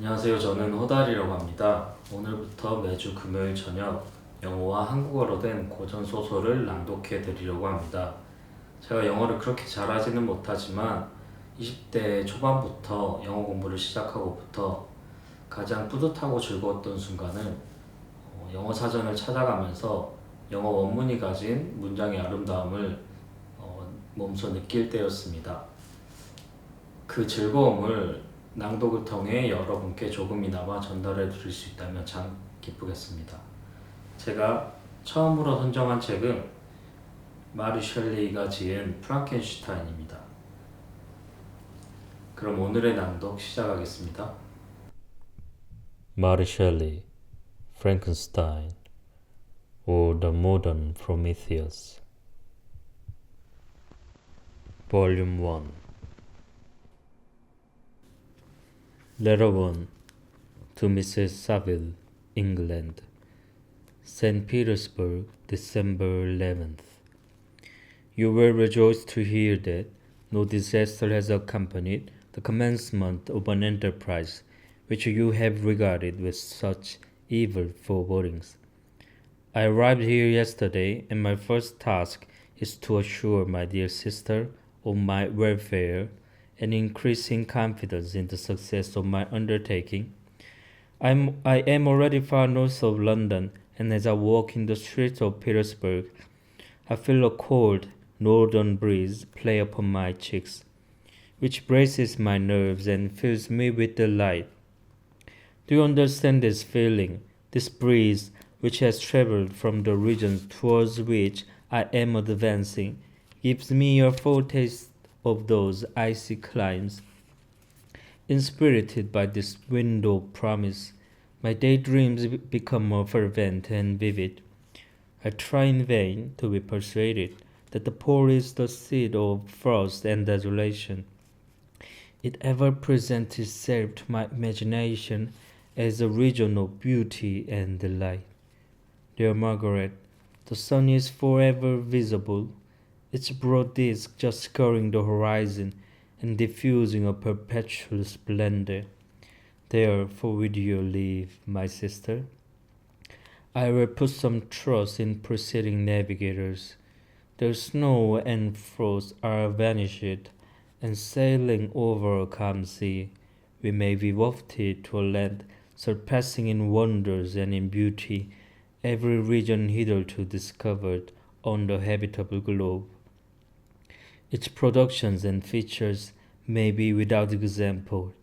안녕하세요. 저는 호달이라고 합니다. 오늘부터 매주 금요일 저녁 영어와 한국어로 된 고전 소설을 낭독해 드리려고 합니다. 제가 영어를 그렇게 잘하지는 못하지만 20대 초반부터 영어 공부를 시작하고부터 가장 뿌듯하고 즐거웠던 순간은 영어 사전을 찾아가면서 영어 원문이 가진 문장의 아름다움을 몸소 느낄 때였습니다. 그 즐거움을 낭독을 통해 여러분께 조금이나마 전달해 드릴 수 있다면 참 기쁘겠습니다. 제가 처음으로 선정한 책은 마리 셸리가 지은 프랑켄슈타인입니다. 그럼 오늘의 낭독 시작하겠습니다. Mary Shelley, Frankenstein, or the Modern Prometheus. Volume 1. Letter 1 to Mrs. Saville, England. St. Petersburg, December 11th. You will rejoice to hear that no disaster has accompanied the commencement of an enterprise which you have regarded with such evil forebodings. I arrived here yesterday, and my first task is to assure my dear sister of my welfare and increasing confidence in the success of my undertaking. I am already far north of London, and as I walk in the streets of Petersburg, I feel a cold northern breeze play upon my cheeks, which braces my nerves and fills me with delight. Do you understand this feeling, this breeze which has traveled from the regions towards which I am advancing, gives me a foretaste of those icy climes? Inspirited by this window promise, my daydreams become more fervent and vivid. I try in vain to be persuaded that the pole is the seat of frost and desolation. It ever presents itself to my imagination as a region of beauty and delight. Dear Margaret, the sun is forever visible, its broad disk just scoring the horizon and diffusing a perpetual splendor. Therefore, with your leave, my sister, I will put some trust in preceding navigators. The snow and frost are vanished, and sailing over a calm sea, we may be wafted to a land surpassing in wonders and in beauty every region hitherto discovered on the habitable globe. Its productions and features may be without example,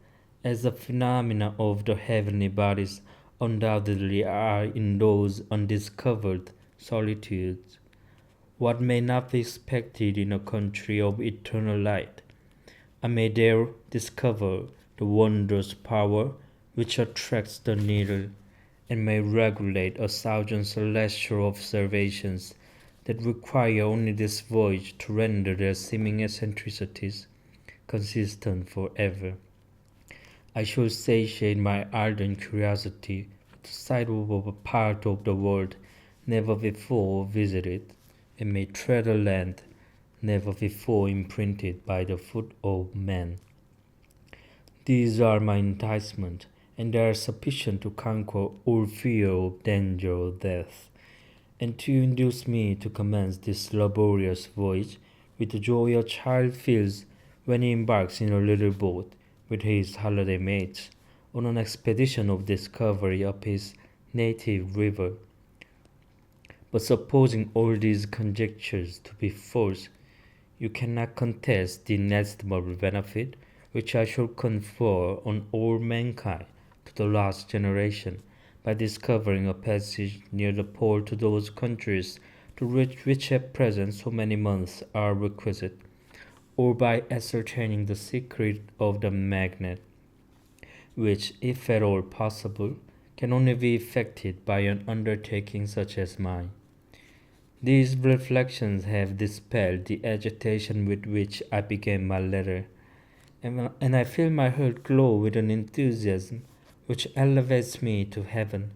as the phenomena of the heavenly bodies undoubtedly are in those undiscovered solitudes. What may not be expected in a country of eternal light? I may there discover the wondrous power which attracts the needle, and may regulate 1,000 celestial observations that require only this voyage to render their seeming eccentricities consistent forever. I shall satiate my ardent curiosity with the sight of a part of the world never before visited, and may tread a land never before imprinted by the foot of man. These are my enticements, and they are sufficient to conquer all fear of danger or death, and to induce me to commence this laborious voyage with the joy a child feels when he embarks in a little boat with his holiday mates on an expedition of discovery up his native river. But supposing all these conjectures to be false, you cannot contest the inestimable benefit which I shall confer on all mankind to the last generation, by discovering a passage near the pole to those countries to which at present so many months are requisite, or by ascertaining the secret of the magnet, which, if at all possible, can only be effected by an undertaking such as mine. These reflections have dispelled the agitation with which I began my letter, and I feel my heart glow with an enthusiasm which elevates me to heaven.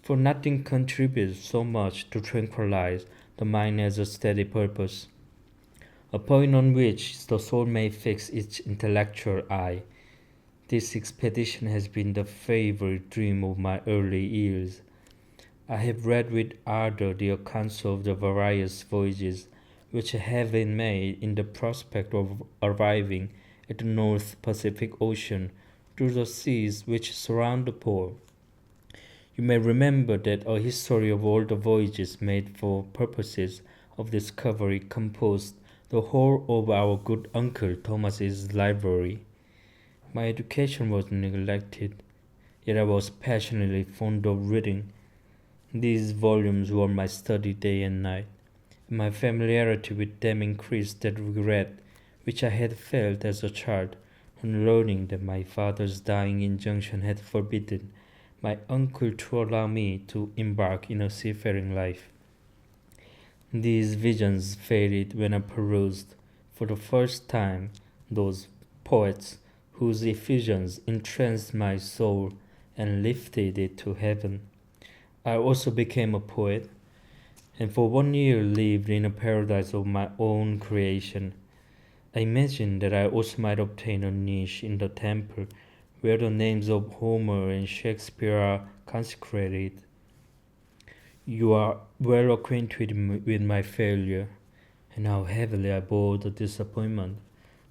For nothing contributes so much to tranquilize the mind as a steady purpose, a point on which the soul may fix its intellectual eye. This expedition has been the favorite dream of my early years. I have read with ardor the accounts of the various voyages which have been made in the prospect of arriving at the North Pacific Ocean through the seas which surround the pole. You may remember that a history of all the voyages made for purposes of discovery composed the whole of our good Uncle Thomas's library. My education was neglected, yet I was passionately fond of reading. These volumes were my study day and night. My familiarity with them increased that regret which I had felt as a child on learning that my father's dying injunction had forbidden my uncle to allow me to embark in a seafaring life. These visions faded when I perused, for the first time, those poets whose effusions entranced my soul and lifted it to heaven. I also became a poet, and for 1 year lived in a paradise of my own creation. I imagined that I also might obtain a niche in the temple where the names of Homer and Shakespeare are consecrated. You are well acquainted with my failure, and how heavily I bore the disappointment.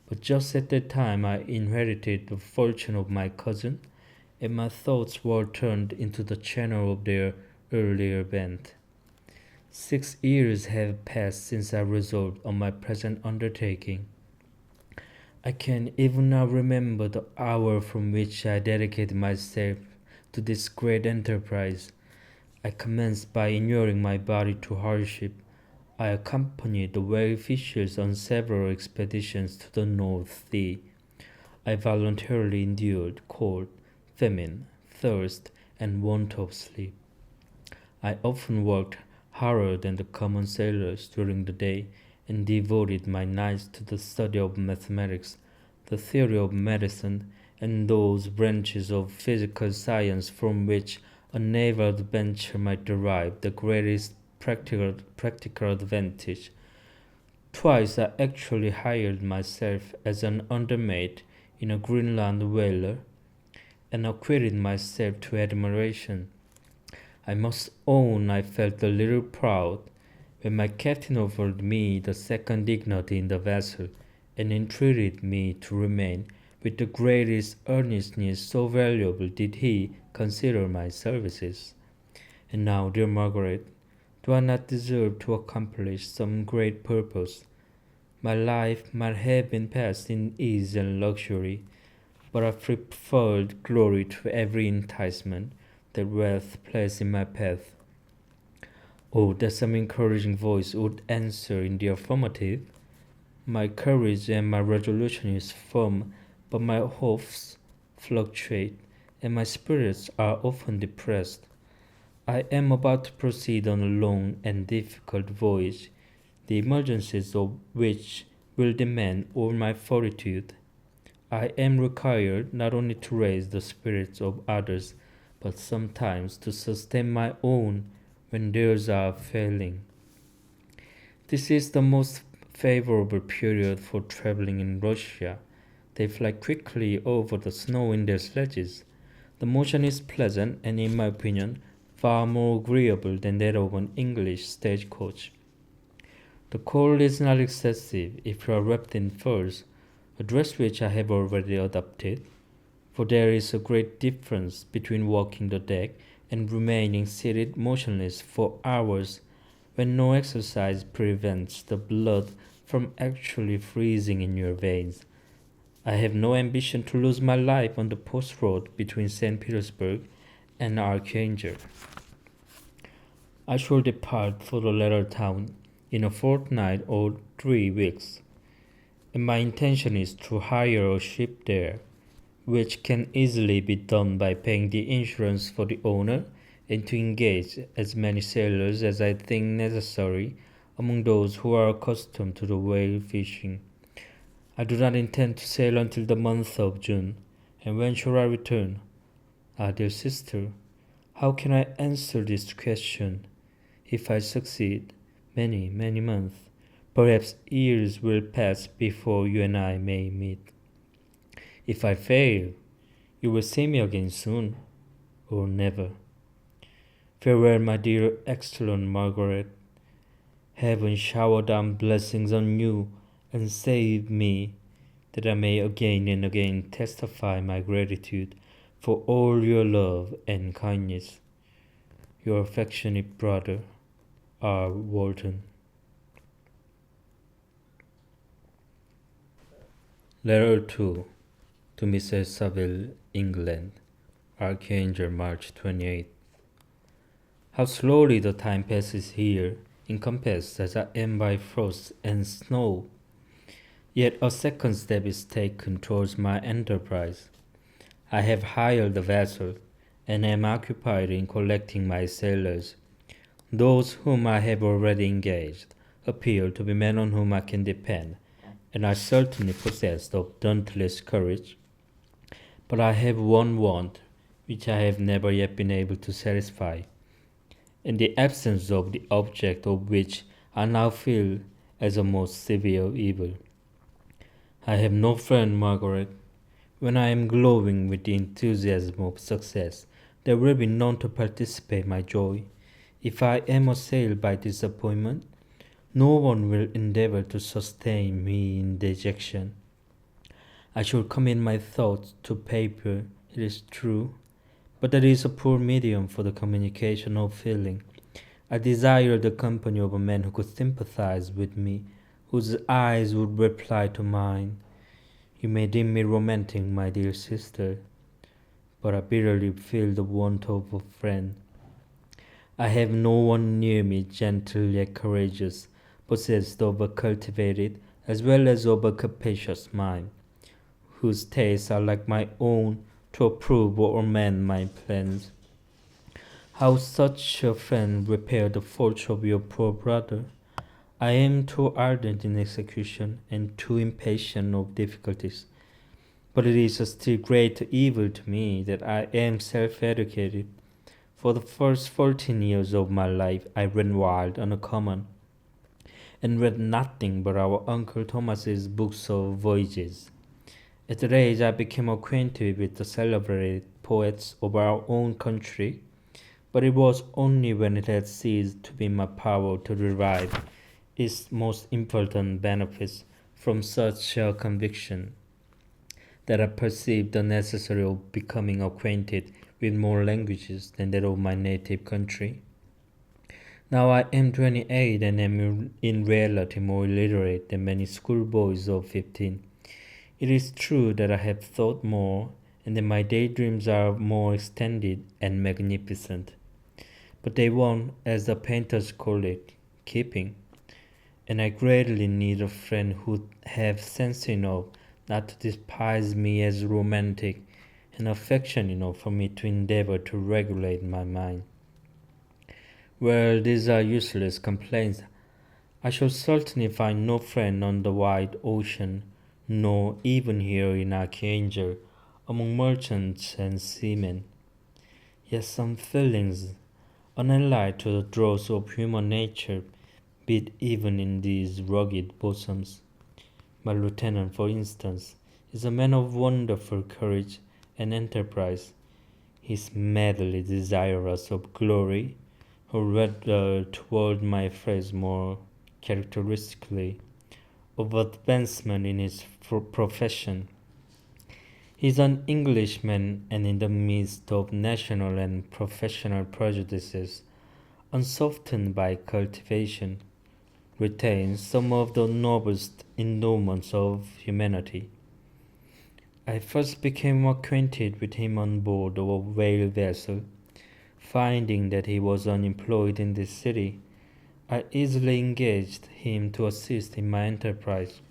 But just at that time I inherited the fortune of my cousin, and my thoughts were turned into the channel of their earlier bent. 6 years have passed since I resolved on my present undertaking. I can even now remember the hour from which I dedicated myself to this great enterprise. I commenced by inuring my body to hardship. I accompanied the whale fishers on several expeditions to the North Sea. I voluntarily endured cold, famine, thirst, and want of sleep. I often worked harder than the common sailors during the day, and devoted my nights to the study of mathematics, the theory of medicine, and those branches of physical science from which a naval adventure might derive the greatest practical advantage. Twice I actually hired myself as an undermate in a Greenland whaler, and acquitted myself to admiration. I must own I felt a little proud when my captain offered me the second dignity in the vessel, and entreated me to remain. With the greatest earnestness, so valuable did he consider my services. And now, dear Margaret, do I not deserve to accomplish some great purpose? My life might have been passed in ease and luxury, but I preferred glory to every enticement that wealth placed in my path. Oh, that some encouraging voice would answer in the affirmative. My courage and my resolution is firm, but my hopes fluctuate, and my spirits are often depressed. I am about to proceed on a long and difficult voyage, the emergencies of which will demand all my fortitude. I am required not only to raise the spirits of others, but sometimes to sustain my own when theirs are failing. This is the most favorable period for traveling in Russia. They fly quickly over the snow in their sledges. The motion is pleasant and, in my opinion, far more agreeable than that of an English stagecoach. The cold is not excessive if you are wrapped in furs, a dress which I have already adopted, for there is a great difference between walking the deck and remaining seated motionless for hours when no exercise prevents the blood from actually freezing in your veins. I have no ambition to lose my life on the post road between St. Petersburg and Archangel. I shall depart for the latter town in a fortnight or 3 weeks, and my intention is to hire a ship there, which can easily be done by paying the insurance for the owner, and to engage as many sailors as I think necessary among those who are accustomed to the whale fishing. I do not intend to sail until the month of June, and when shall I return? Ah, dear sister, how can I answer this question? If I succeed, many, many months, perhaps years will pass before you and I may meet. If I fail, You will see me again soon, or never. Farewell, my dear excellent Margaret. Heaven shower down blessings on you and save me, that I may again and again testify my gratitude for all your love and kindness. Your affectionate brother, R. Walton. Letter 2 to Mrs. Saville, England. Archangel, March 28. How slowly the time passes here, encompassed as I am by frost and snow. Yet a second step is taken towards my enterprise. I have hired a vessel, and am occupied in collecting my sailors. Those whom I have already engaged appear to be men on whom I can depend, and are certainly possessed of dauntless courage. But I have one want which I have never yet been able to satisfy, in the absence of the object of which I now feel as a most severe evil. I have no friend, Margaret. When I am glowing with the enthusiasm of success, there will be none to participate my joy. If I am assailed by disappointment, no one will endeavor to sustain me in dejection. I should commit my thoughts to paper, it is true, but that is a poor medium for the communication of feeling. I desire the company of a man who could sympathize with me, whose eyes would reply to mine. You may deem me romantic, my dear sister, but I bitterly feel the want of a friend. I have no one near me gentle yet courageous, possessed of a cultivated as well as of a capacious mind, whose tastes are like my own to approve or amend my plans. How such a friend repair the faults of your poor brother? I am too ardent in execution and too impatient of difficulties. But it is a still greater evil to me that I am self-educated. For the first 14 years of my life I ran wild on a common, and read nothing but our Uncle Thomas's books of voyages. At that age I became acquainted with the celebrated poets of our own country, but it was only when it had ceased to be in my power to derive its most important benefits from such a conviction that I perceived the necessity of becoming acquainted with more languages than that of my native country. Now I am 28 and am in reality more illiterate than many schoolboys of 15. It is true that I have thought more, and that my daydreams are more extended and magnificent. But they want, as the painters call it, keeping, and I greatly need a friend who have sense enough not to despise me as romantic, and affection enough for me to endeavor to regulate my mind. Well, these are useless complaints. I shall certainly find no friend on the wide ocean, nor even here in Archangel, among merchants and seamen. Yet some feelings, unallied to the dross of human nature, beat even in these rugged bosoms. My lieutenant, for instance, is a man of wonderful courage and enterprise. He is madly desirous of glory, or rather, toward my phrase more characteristically, of advancement in his profession. He is an Englishman, and in the midst of national and professional prejudices, unsoftened by cultivation, retains some of the noblest endowments of humanity. I first became acquainted with him on board of a whale vessel. Finding that he was unemployed in this city, I easily engaged him to assist in my enterprise.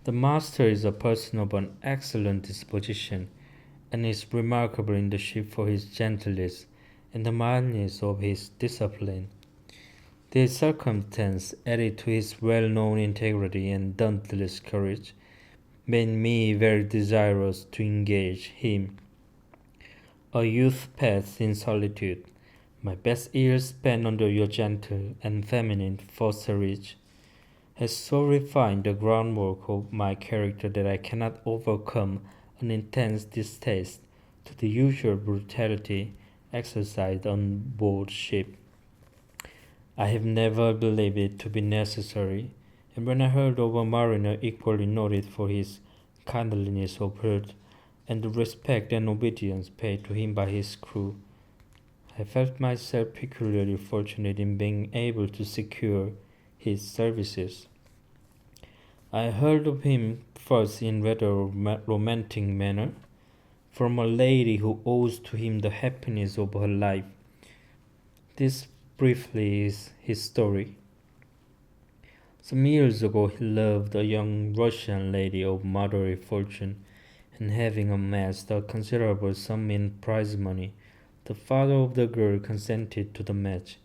The master is a person of an excellent disposition, and is remarkable in the ship for his gentleness and the mildness of his discipline. This circumstance, added to his well-known integrity and dauntless courage, made me very desirous to engage him. A youth passed in solitude, my best years spent under your gentle and feminine fosterage, has so refined the groundwork of my character that I cannot overcome an intense distaste to the usual brutality exercised on board ship. I have never believed it to be necessary, and when I heard of a mariner equally noted for his kindliness of heart and the respect and obedience paid to him by his crew, I felt myself peculiarly fortunate in being able to secure his services. I heard of him first in rather romantic manner from a lady who owes to him the happiness of her life. This briefly is his story. Some years ago, he loved a young Russian lady of moderate fortune, and having amassed a considerable sum in prize money, the father of the girl consented to the match.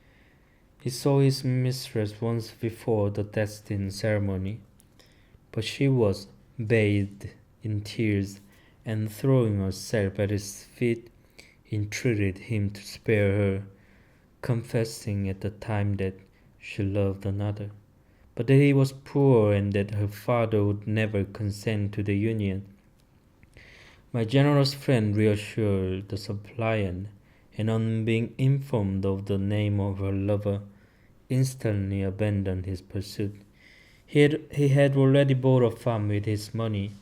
He saw his mistress once before the destined ceremony, but she was bathed in tears, and throwing herself at his feet, entreated him to spare her, confessing at the time that she loved another, but that he was poor and that her father would never consent to the union. My generous friend reassured the suppliant, and on being informed of the name of her lover, instantly abandoned his pursuit. He had already bought a farm with his money,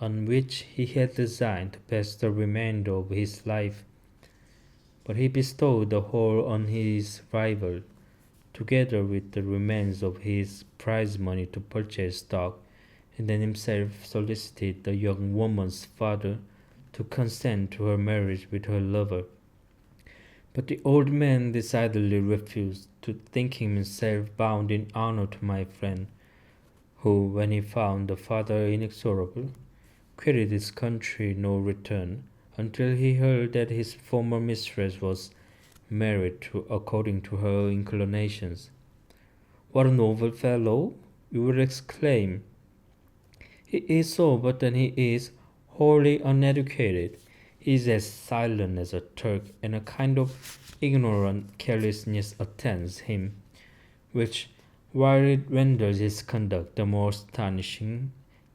on which he had designed to pass the remainder of his life, but he bestowed the whole on his rival, together with the remains of his prize money to purchase stock, and then himself solicited the young woman's father to consent to her marriage with her lover. But the old man decidedly refused, to thinking himself bound in honor to my friend, who, when he found the father inexorable, quitted his country no return, until he heard that his former mistress was married according to her inclinations. What a noble fellow! You will exclaim. He is so, but then he is wholly uneducated. He is as silent as a Turk, and a kind of ignorant carelessness attends him, which, while it renders his conduct the more astonishing,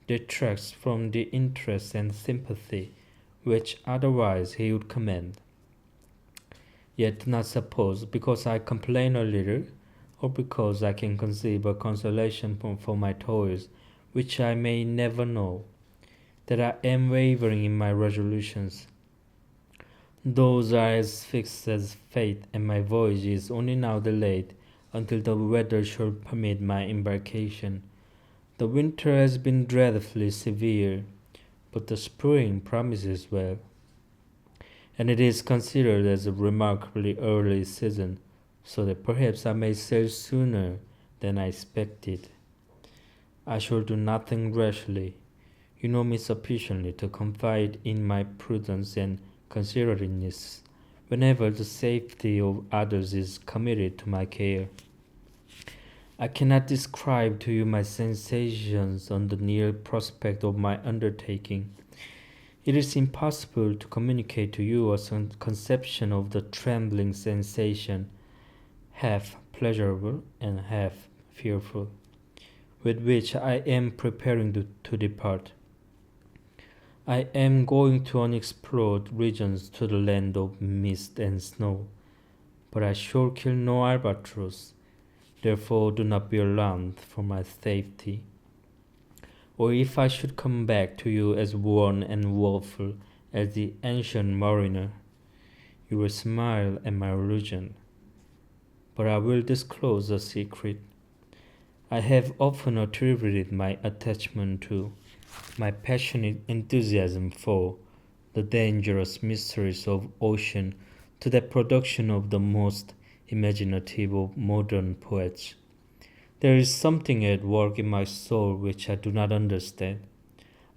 detracts from the interest and sympathy which otherwise he would command. Yet do not suppose, because I complain a little, or because I can conceive a consolation for my toils, which I may never know, that I am wavering in my resolutions. Those are as fixed as fate, and my voyage is only now delayed until the weather shall permit my embarkation. The winter has been dreadfully severe, but the spring promises well, and it is considered as a remarkably early season, so that perhaps I may sail sooner than I expected. I shall do nothing rashly. You know me sufficiently to confide in my prudence and considerateness whenever the safety of others is committed to my care. I cannot describe to you my sensations on the near prospect of my undertaking. It is impossible to communicate to you a conception of the trembling sensation, half pleasurable and half fearful, with which I am preparing to depart. I am going to unexplored regions, to the land of mist and snow, but I shall kill no albatross. Therefore do not be alarmed for my safety. Or if I should come back to you as worn and woeful as the ancient mariner, you will smile at my illusion. But I will disclose a secret. I have often attributed my attachment to, my passionate enthusiasm for, the dangerous mysteries of ocean, to that production of the most imaginative of modern poets. There is something at work in my soul which I do not understand.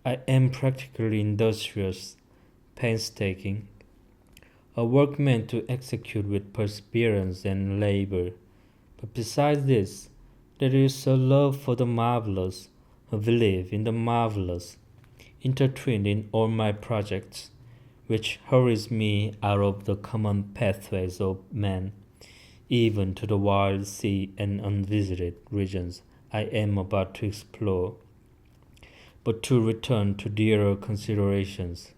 I am practically industrious, painstaking, a workman to execute with perseverance and labor. But besides this, there is a love for the marvelous, a belief in the marvelous, intertwined in all my projects, which hurries me out of the common pathways of man, even to the wild sea and unvisited regions I am about to explore. but to return to dearer considerations.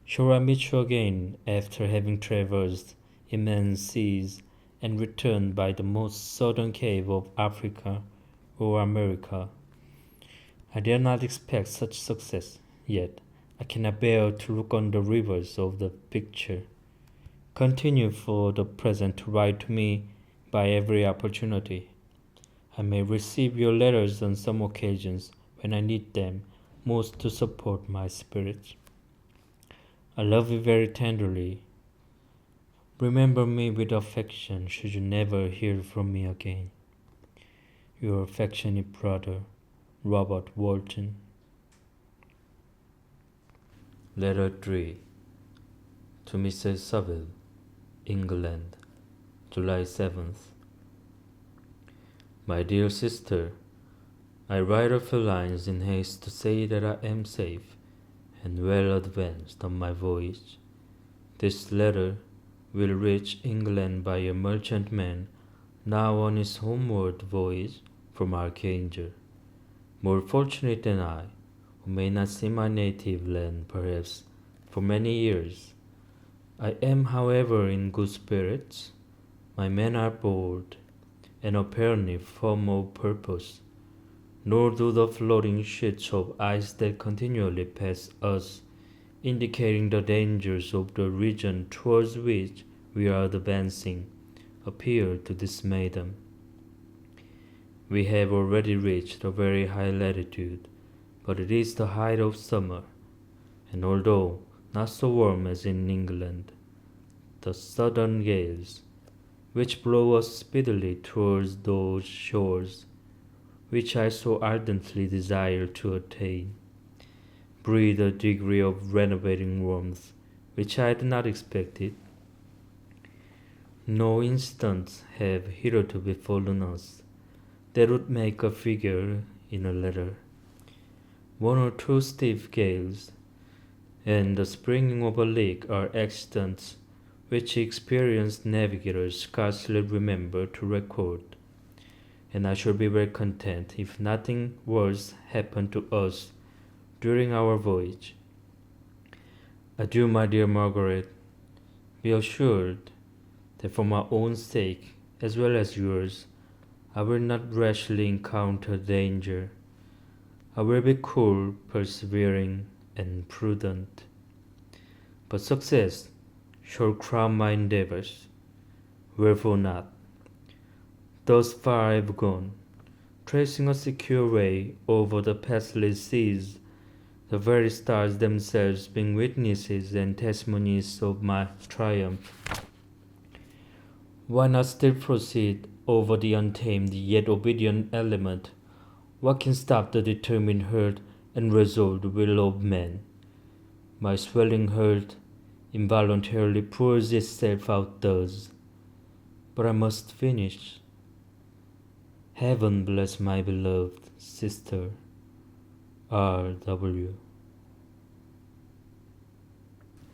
Shall I meet you again after having traversed immense seas and returned by the most southern cape of Africa or America? I dare not expect such success, yet I cannot bear to look on the rivers of the picture. Continue for the present to write to me by every opportunity. I may receive your letters on some occasions when I need them most to support my spirits. I love you very tenderly. Remember me with affection should you never hear from me again. Your affectionate brother, Robert Walton. Letter 3 to Mrs. Saville, England, July 7th. My dear sister, I write a few lines in haste to say that I am safe and well advanced on my voyage. This letter will reach England by a merchantman now on his homeward voyage from Archangel, more fortunate than I, who may not see my native land perhaps for many years. I am, however, in good spirits. My men are bold and apparently firm of purpose, nor do the floating sheets of ice that continually pass us, indicating the dangers of the region towards which we are advancing, appear to dismay them. We have already reached a very high latitude, but it is the height of summer, and although not so warm as in England, the southern gales, which blow us speedily towards those shores which I so ardently desire to attain, breathe a degree of renovating warmth which I had not expected. No incidents have hitherto befallen us that would make a figure in a letter. One or two stiff gales and the springing of a leak are accidents which experienced navigators scarcely remember to record, and I shall be very content if nothing worse happened to us during our voyage. Adieu, my dear Margaret. Be assured that for my own sake, as well as yours, I will not rashly encounter danger. I will be cool, persevering, and prudent. But success shall crown my endeavors. Wherefore not? Thus far I have gone, tracing a secure way over the pathless seas, the very stars themselves being witnesses and testimonies of my triumph. Why not still proceed over the untamed yet obedient element? What can stop the determined heart and resolved will of man? My swelling heart involuntarily pours itself out thus, but I must finish. Heaven bless my beloved sister, R.W.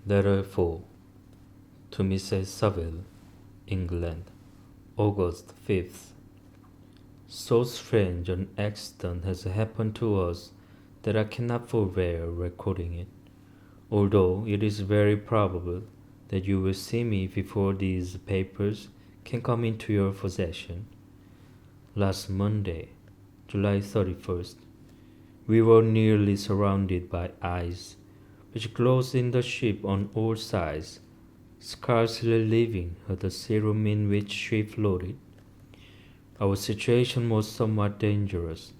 Letter 4 to Mrs. Saville, England, August 5th. So strange an accident has happened to us that I cannot forbear recording it, although it is very probable that you will see me before these papers can come into your possession. Last Monday, July 31st, we were nearly surrounded by ice, which closed in the ship on all sides, scarcely leaving her the serum in which she floated. Our situation was somewhat dangerous,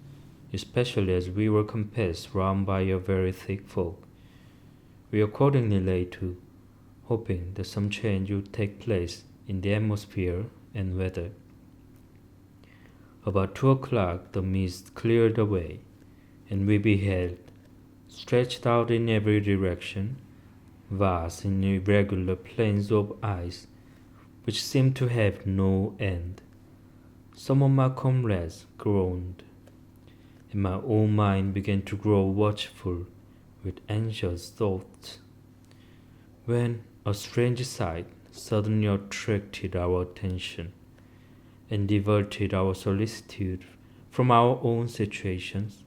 especially as we were compassed round by a very thick fog. We accordingly lay to, hoping that some change would take place in the atmosphere and weather. About 2 o'clock the mist cleared away, and we beheld, stretched out in every direction, vast and irregular plains of ice, which seemed to have no end. Some of my comrades groaned, and my own mind began to grow watchful with anxious thoughts, when a strange sight suddenly attracted our attention, and diverted our solicitude from our own situations.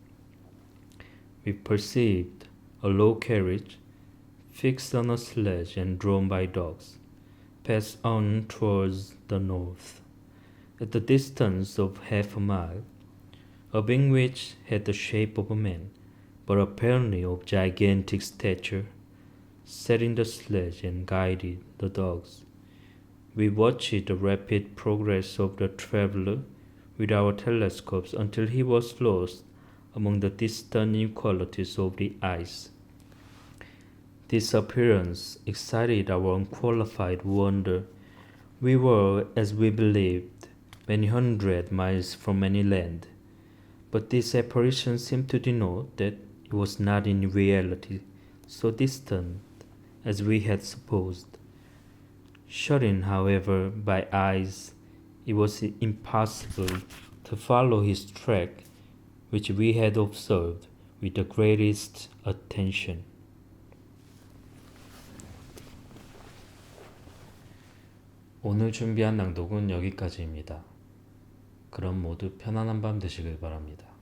we perceived a low carriage fixed on a sledge and drawn by dogs, pass on towards the north. At the distance of half a mile, a being which had the shape of a man, but apparently of gigantic stature, sat in the sledge and guided the dogs. We watched the rapid progress of the traveler with our telescopes until he was lost among the distant inequalities of the ice. This appearance excited our unqualified wonder. We were, as we believed, many hundred miles from any land, but this apparition seemed to denote that it was not in reality so distant as we had supposed. Shut in, however, by ice, it was impossible to follow his track, which we had observed with the greatest attention. 오늘 준비한 낭독은 여기까지입니다. 그럼 모두 편안한 밤 되시길 바랍니다.